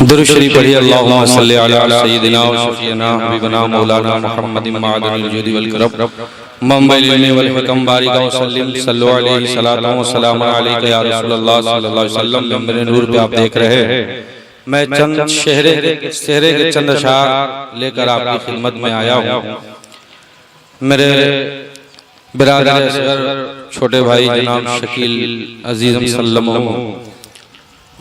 दुरूद शरीफ पढ़िए। अल्लाहुम्मा सल्ली अला सय्यिदिना व शफीना हबीबना मौलाना मुहम्मदिन मअदनिल जुदी वल करम मंबइल इल्मी वल हिकम बारिका व सल्लिम सल्लु अलैहि सलातु व सलाम अलैका या रसूलल्लाह सल्लल्लाहु अलैहि वसल्लम। मेरे नूर पे आप देख रहे हैं, मैं चंद शहरे के चंद अशार लेकर आपकी खिदमत में आया हूँ। मेरे बिरादर असगर छोटे भाई जनाब शकील अजीज़ सल्लल्लाहु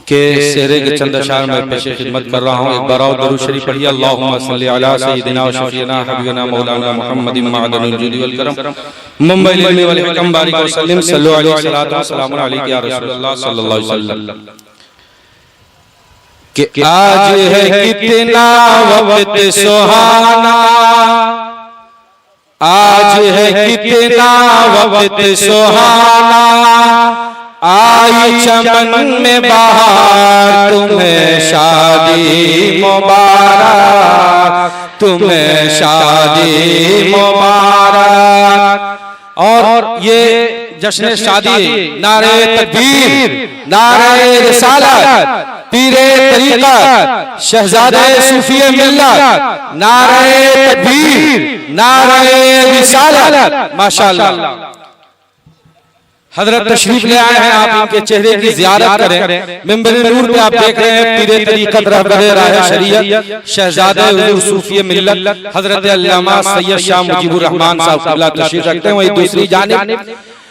के सेहरे के चंद अशार में पेश खिदमत कर रहा हूँ। एक बार और दुरूद शरीफ पढ़िए। अल्लाहुम्मा सल्ली अला सय्यिदिना व शफीना हबीबना मौलाना मुहम्मदिन मअदनिल जुदी वल करम मंबइल इल्मी वल हिकम बारिका व सल्लिम सल्लु अलैहि सलातु व सलाम अलैका या रसूलल्लाह सल्लल्लाहु अलैहि वसल्लम। कि आज है कितना वक्त सुहाना, आज है कितना वक्त सुहाना, आई चमन में बहार, तुम्हें शादी मुबारक, तुम्हें शादी मुबारक। और ये जश्न शादी, नारे तकबीर, नारे रिसालत, पीरे तरीक़त, शहज़ादे सूफ़ी मिल्लत, नारे तकबीर, नारे रिसालत। माशाअल्लाह हजरत तशरीफ ले आए हैं, आप इनके चेहरे की ज़ियारत करें। मिंबर नूर पे आप देख रहे हैं पीरे तरीक़त रहबरे राह शरीयत शहज़ादे हुज़ूर सूफ़ी मिल्लत हजरत अल्लामा सैयद शाह मुजीबुर रहमान साहब क़िबला तशरीफ रखते हैं। वहीं दूसरी जानिब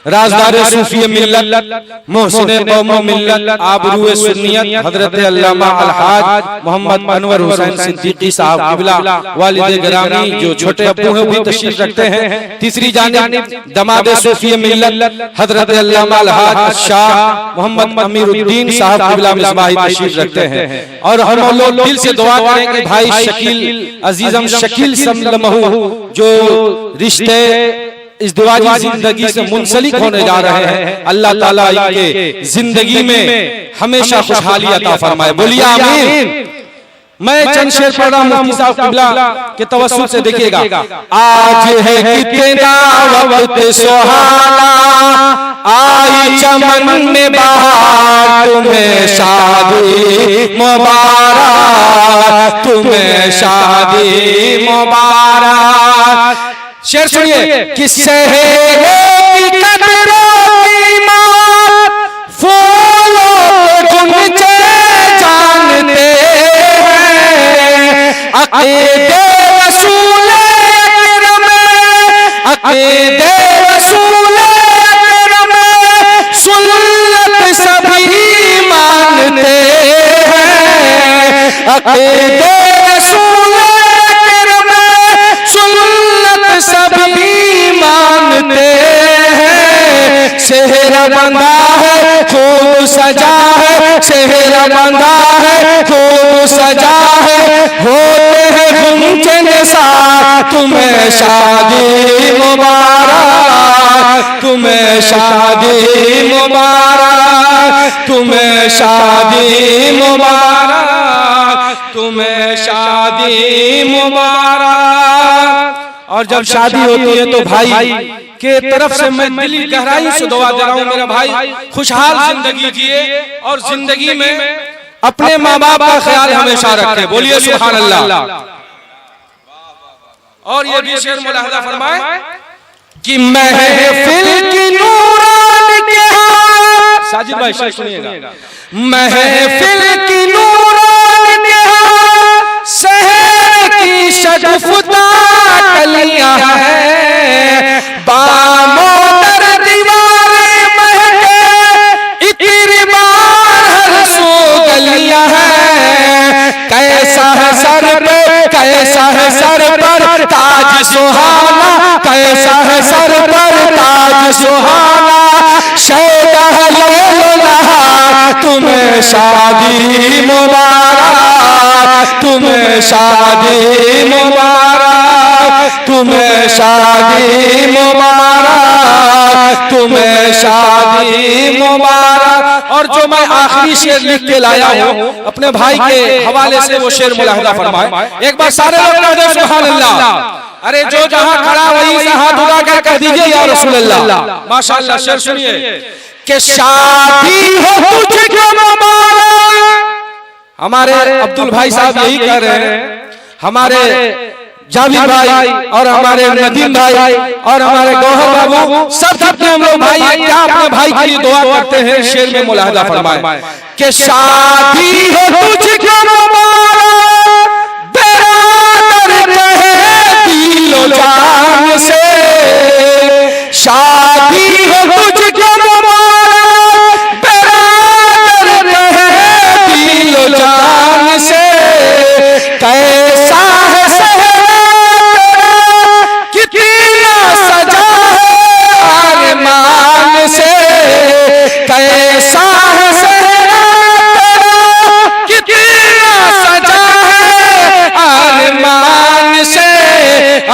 राज़दार सूफ़ी मिल्लत मोहसिन कौम मिल्लत आबरूए सुन्नियत हजरत अल्लामा अलहाज मोहम्मद अनवर हुसैन सिद्दीकी साहब क़िबला वालिद गिरामी जो छोटे अब्बू हैं भी तशरीफ रखते हैं। तीसरी जानिब दमाद सूफ़ी मिल्लत हजरत अल्लामा अलहाज शाह मोहम्मद अमीरुद्दीन साहब क़िबला मिसबाही तशरीफ रखते हैं। और हम लोग दिल से दुआ करें कि भाई शकील अजीज़म शकील सल्लल्लाहु जो रिश्ते इस दुआजी जिंदगी से मुंसलिक होने जा रहे हैं, अल्लाह ताला इनके जिंदगी में हमेशा खुशहाली अता फरमाए। बोलिए आमीन। मैं चंद शेर पढ़ रहा हूं मुफ्ती साहब क़िबला के तवस्सुल से, देखिएगा। आज है कितना वक्त सुहाना, आई चमन में बहार, तुम्हें शादी मुबारक, तुम्हें शादी मुबारक। शेर सुनिए। किससे है कदरों की मौत, फूलों के गुंचे जानते हैं, अक़ीदे रसूल अकरम, अक़ीदे रसूल अकरम, सुन्नत सभी मानते हैं, अक़ीदे रसूल अकरम, सुन्नत सभी मानते हैं। शहर बंधा है खूब सजा है, शहर बंधा है खूब सजा है, होते हैं गुंजे निसार, तुम्हें शादी मुबारक, तुम्हें शादी मुबारक, तुम्हें शादी मुबारक, तुम्हें शादी मुबारक। और जब शादी होती है तो भाई के तरफ से मैं दिली गहराई से दुआ दे रहा हूँ, मेरा भाई खुशहाल जिंदगी जिए और जिंदगी में अपने माँ बाप का ख्याल हमेशा रखे। बोलिए सुभान अल्लाह। और ये भी शेर मुलाहजा फरमाए कि महफिल की नूरान के हाथ, साजिद भाई शेर सुनिएगा। महफिल की नूरान के हाथ, शहर की शगुफ्ता कलियां हैं, बामोदर दीवारें महके, इतरबार हर सो गलियां हैं। कैसा है सर पे, कैसा है सर पर ताज सुहाना, कैसा है सर पर ताज सुहाना, शैदा है लैला, तुम्हें शादी मुबारक, तुम्हें शादी मुबारक, तुम्हें शादी मुबारक, तुम्हें शादी मुबारक। और जो मैं आखिरी शेर लिख के लाया हूँ अपने भाई के हवाले से, वो शेर मुलाहजा फरमाए। एक बार सारे लोग कह दो सुभान अल्लाह। अरे जो जहां खड़ा वहीं से हाथ उठा कर कह दीजिए या रसूल अल्लाह। माशाअल्लाह। शेर सुनिए कि शादी हो तुझको मुबारक, हमारे अब्दुल भाई साहब यही कह रहे हैं, हमारे जावेद भाई और हमारे नदीम भाई और हमारे गौहर बाबू सब अपने हम लोग भाई हैं, क्या अपने भाई के लिए दुआ करते हैं। शेर में मुलाहिजा फरमाए कि शादी हो तुझको मुबारक बेरादर कहे दिलो जान से, शादी हो तुझको मुबारक बेरादर कहे दिलो जान से, कैसा है सहरा कितना सजा है अरमान से, कैसा है सहरा कितना सजा है अरमान से,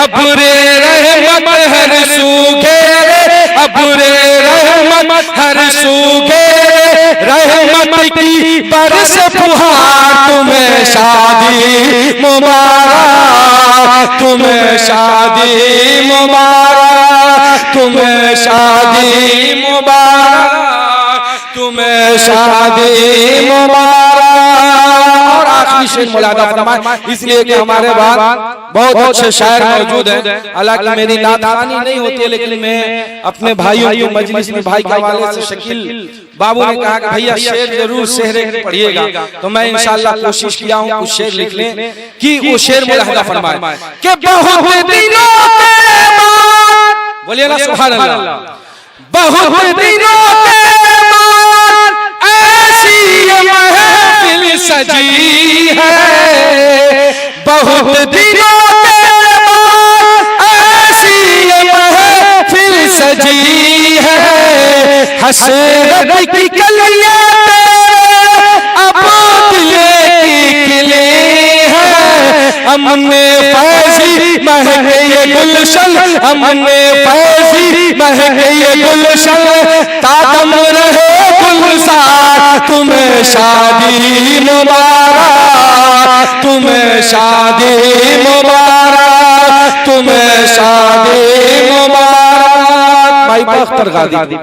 अबुरे रहमत हर सूखे, अबुरे रहमत हर सूखे, रहमत की बरस फुहार, तुम्हें शादी मुबारक, तुम्हें शादी मुबारक, तुम्हें शादी मुबारक, तुम्हें शादी मुबारक। और आखिरी शेर मुलाहिजा फरमाए, इसलिए कि हमारे बाद बहुत अच्छे शायर मौजूद हैं। हालांकि मेरी नादानी नहीं होती है, लेकिन मैं अपने भाइयों की मजलिस में भाई के हवाले से शकील बाबू ने कहा कि भैया शेर जरूर सेहरे पढ़िएगा, तो मैं इंशाल्लाह कोशिश किया हूँ कुछ शेर लिख लें कि वो शेर मुलाहिजा फरमाए कि बहुत दिनों के बाद, बोलिए ना सुभान अल्लाह, बहुत दिनों के बाद ऐसी महफिल सजी है, बहुत दिनों के बाद ऐसी महफिल सजी है, हसरत की कलियां अब दिले की खिली है, हमने फैज़ी महके ये गुलशन, हमने फैज़ी महके ये गुलशन, तादम रहे गुलजार, तुम्हें शादी मुबारक, तुम्हें शादी मुबारक, तुम्हें शादी मुबारक। भाई बख्तर गादी